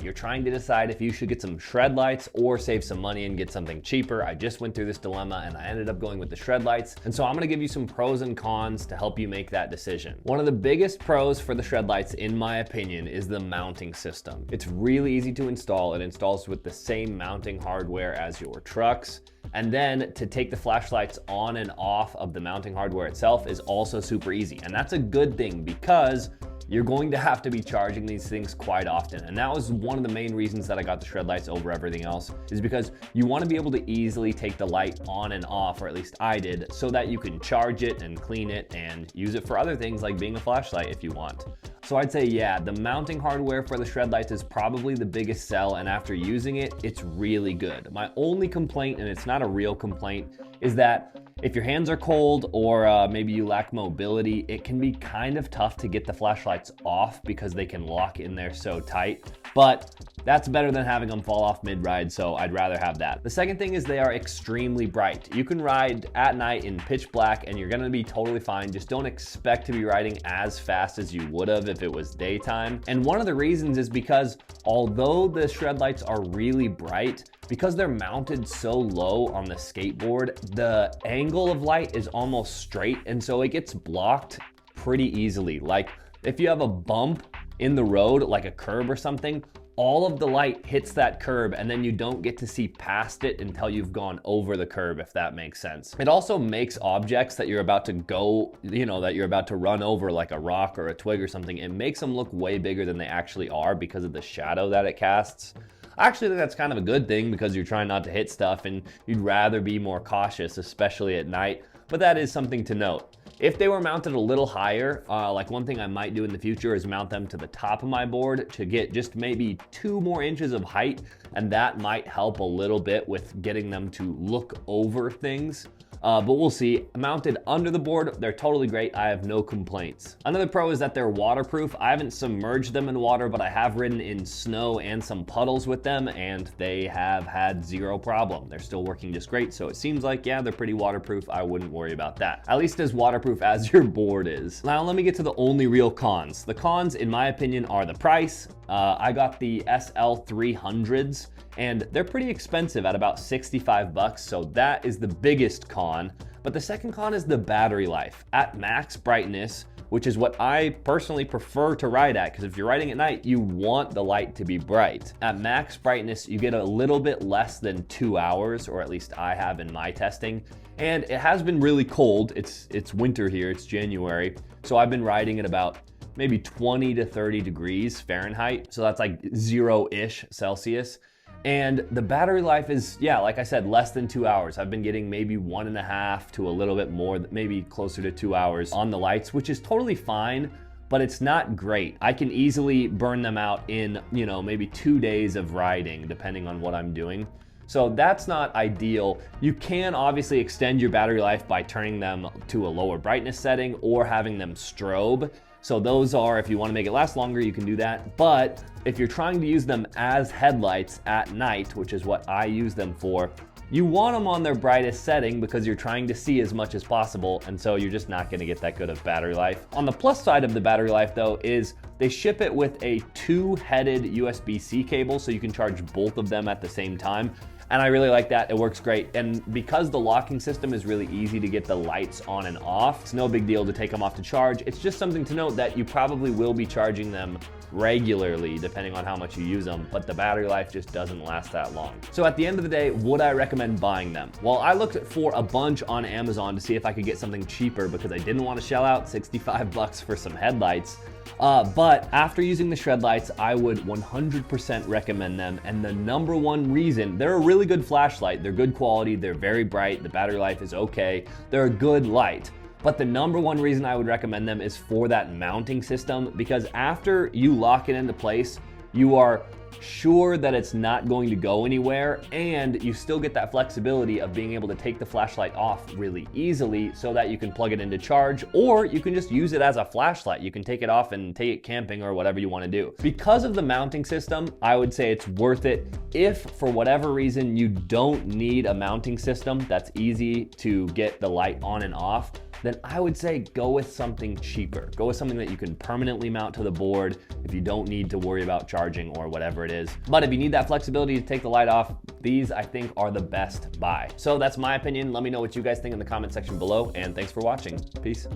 You're trying to decide if you should get some ShredLights or save some money and get something cheaper. I just went through this dilemma and I ended up going with the ShredLights. And so I'm gonna give you some pros and cons to help you make that decision. One of the biggest pros for the ShredLights, in my opinion, is the mounting system. It's really easy to install. It installs with the same mounting hardware as your trucks. And then to take the flashlights on and off of the mounting hardware itself is also super easy. And that's a good thing because you're going to have to be charging these things quite often. And that was one of the main reasons that I got the ShredLights over everything else, is because you want to be able to easily take the light on and off, or at least I did, so that you can charge it and clean it and use it for other things like being a flashlight if you want. So I'd say, yeah, the mounting hardware for the ShredLights is probably the biggest sell, and after using it, it's really good. My only complaint, and it's not a real complaint, is that if your hands are cold or maybe you lack mobility, it can be kind of tough to get the flashlights off because they can lock in there so tight. But that's better than having them fall off mid-ride, so I'd rather have that. The second thing is they are extremely bright. You can ride at night in pitch black and you're gonna be totally fine. Just don't expect to be riding as fast as you would have if it was daytime. And one of the reasons is because although the ShredLights are really bright, because they're mounted so low on the skateboard, the angle of light is almost straight, and so it gets blocked pretty easily. Like if you have a bump in the road, like a curb or something, all of the light hits that curb and then you don't get to see past it until you've gone over the curb, if that makes sense. It also makes objects that you're about to go, that you're about to run over, like a rock or a twig or something, it makes them look way bigger than they actually are because of the shadow that it casts. I actually think that's kind of a good thing because you're trying not to hit stuff and you'd rather be more cautious, especially at night, but that is something to note. If they were mounted a little higher, like one thing I might do in the future is mount them to the top of my board to get just maybe 2 more inches of height, and that might help a little bit with getting them to look over things. But we'll see. Mounted under the board, they're totally great. I have no complaints. Another pro is that they're waterproof. I haven't submerged them in water, but I have ridden in snow and some puddles with them, and they have had 0 problem. They're still working just great, so it seems like, yeah, they're pretty waterproof. I wouldn't worry about that. At least as waterproof as your board is. Now, let me get to the only real cons. The cons, in my opinion, are the price. I got the SL300s, and they're pretty expensive at about 65 bucks, so that is the biggest con. But the second con is the battery life. At max brightness, which is what I personally prefer to ride at, because if you're riding at night, you want the light to be bright. At max brightness, you get a little bit less than 2 hours, or at least I have in my testing. And it has been really cold. It's winter here, it's January. So I've been riding at about maybe 20 to 30 degrees Fahrenheit. So that's like 0-ish Celsius. And the battery life is, yeah, like I said, less than 2 hours. I've been getting maybe 1.5 to a little bit more, maybe closer to 2 hours on the lights, which is totally fine, but it's not great. I can easily burn them out in, maybe 2 days of riding, depending on what I'm doing. So that's not ideal. You can obviously extend your battery life by turning them to a lower brightness setting or having them strobe. So those are, if you want to make it last longer, you can do that. But if you're trying to use them as headlights at night, which is what I use them for, you want them on their brightest setting because you're trying to see as much as possible, and so you're just not going to get that good of battery life. On the plus side of the battery life though is they ship it with a 2-headed USB-C cable, so you can charge both of them at the same time. And I really like that, it works great. And because the locking system is really easy to get the lights on and off, it's no big deal to take them off to charge. It's just something to note that you probably will be charging them regularly depending on how much you use them, but the battery life just doesn't last that long. So at the end of the day, would I recommend buying them? Well, I looked for a bunch on Amazon to see if I could get something cheaper because I didn't want to shell out 65 bucks for some headlights. But after using the ShredLights, I would 100% recommend them. And the number one reason, they're a really good flashlight. They're good quality. They're very bright. The battery life is okay. They're a good light. But the number one reason I would recommend them is for that mounting system, because after you lock it into place, you are sure that it's not going to go anywhere, and you still get that flexibility of being able to take the flashlight off really easily so that you can plug it into charge, or you can just use it as a flashlight. You can take it off and take it camping or whatever you want to do. Because of the mounting system, I would say it's worth it. If for whatever reason you don't need a mounting system that's easy to get the light on and off, then I would say go with something cheaper. Go with something that you can permanently mount to the board if you don't need to worry about charging or whatever it is. But if you need that flexibility to take the light off, these I think are the best buy. So that's my opinion. Let me know what you guys think in the comment section below, and thanks for watching. Peace.